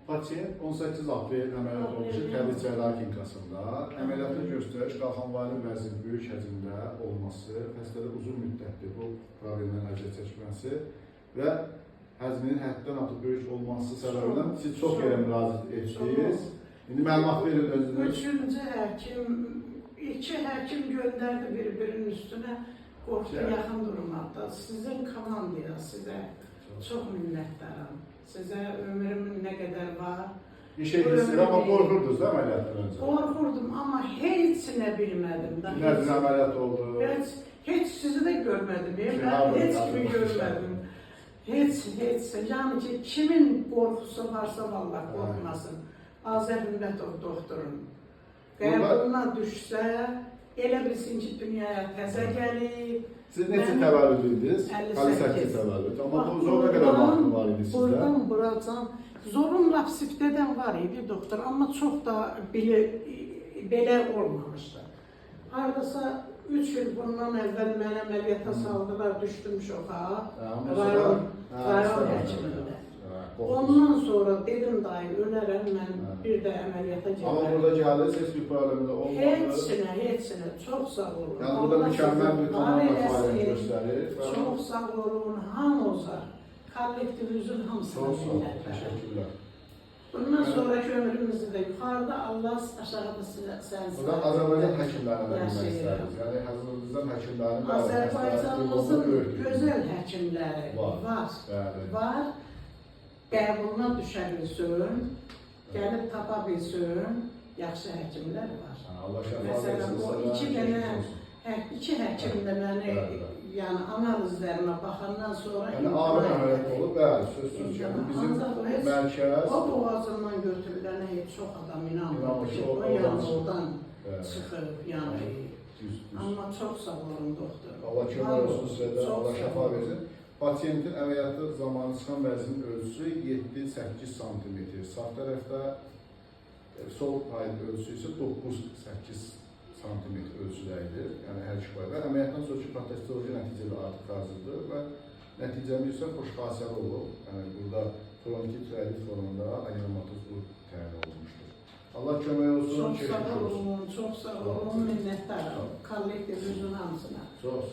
Pasiyent 18 aprel əməliyyat olmuşu Təbriz Cərrahi Klinikasında. Əməliyyatın göstəriş qalxanvari vəzin böyük həcmdə olması, xəstədə uzun müddətli bu problemdən əziyyət çəkməsi və həzminin həddən artıq böyük olması səbəbindən siz çox yerə müraciət etdiniz. İndi məlumat verin özünüz. Üçüncü həkim, iki həkim göndərdi bir-birinin üstünə, qorxu yaxın durmaqda. Sizin komandaya, sizə çox minnətdaram. Sizə ömrümün nə qədər var. Bir şey bilsiniz, amma qorxurdunuz da əməliyyatdan öncə? Qorxurdum, amma heç nə bilmədim. Nədir əməliyyat oldu? Heç sizi də görmədim, mən heç kimi görmədim. Heç. Yəni ki, kimin qorxusu varsa vallahi qorxmasın. Azər Hümbətov doktorun qəbuluna düşsə, elə bilsin ki, dünyaya təzə gəlib. Siz neçə təvəllüd idiniz? 58 təvəllüd. Amma bu zor nə qədər vaxtı var idi sizdə? Buradan buracan, zorun lapsifdədən var idi doktor, amma çox da belə olmamışdı. Haradasa 3 il bundan əvvəl mənə əməliyyata saldılar, düşdüm şoka, rayon həkimində. Ondan sonra dedim dayı, ölərəm, mən bir də əməliyyata gəlməm. Amma burada gəldiniz, heç bir problemi də olmadı. Heç nə, çox sağ olun. Yəni burada mükəmməl bir tamamla fəaliyyət göstərir. Çox sağ olun, hamınıza, kollektivimizin hamısına minnətlər. Təşəkkürlər. Bundan sonraki ömrümüzü də yuxarıda Allah, aşağıda sənsin. Buradan Azərbaycan həkimlərinə də bilmək istəyirik. Yəni hazırlıqdan həkimlərin var. Azərbaycanımızın gözəl həkimləri var. Qəbuluna düşə bilsin, gəlib tapa bilsin, yaxşı həkimlər var. Məsələn, o iki həkim də məni, yəni analizlərimə baxandan sonra... Yəni, ağır əməliyyat olub, bəli, sözsüz ki, bizim mərkəz... O boğazından götürülənə heç çox adam inanmırdı ki, o yəni oradan çıxıb, yəni... Amma çox sağ olun, doktor. Allah kömək olsun sizə də, Allah şəfa versin. Pasiyentin əməliyyatı zamanı çıxan vəzinin ölçüsü 7-8 cm. Sağ tərəfdə sol payın ölçüsü isə 9-8 cm ölçüdəydir. Yəni hər iki payda. Əməliyyatdan sonraki patoloji nəticədə artıq hazırdır və nəticəmiz isə xoşxasiyyəli olub. Yəni burada kronik tüvəli fonunda aneuromatoz bu təyin olunmuşdur. Allah kömək olsun, çox sağ olun, minnətdaram. Kollektivimizin hamısına. Çox sağ olun.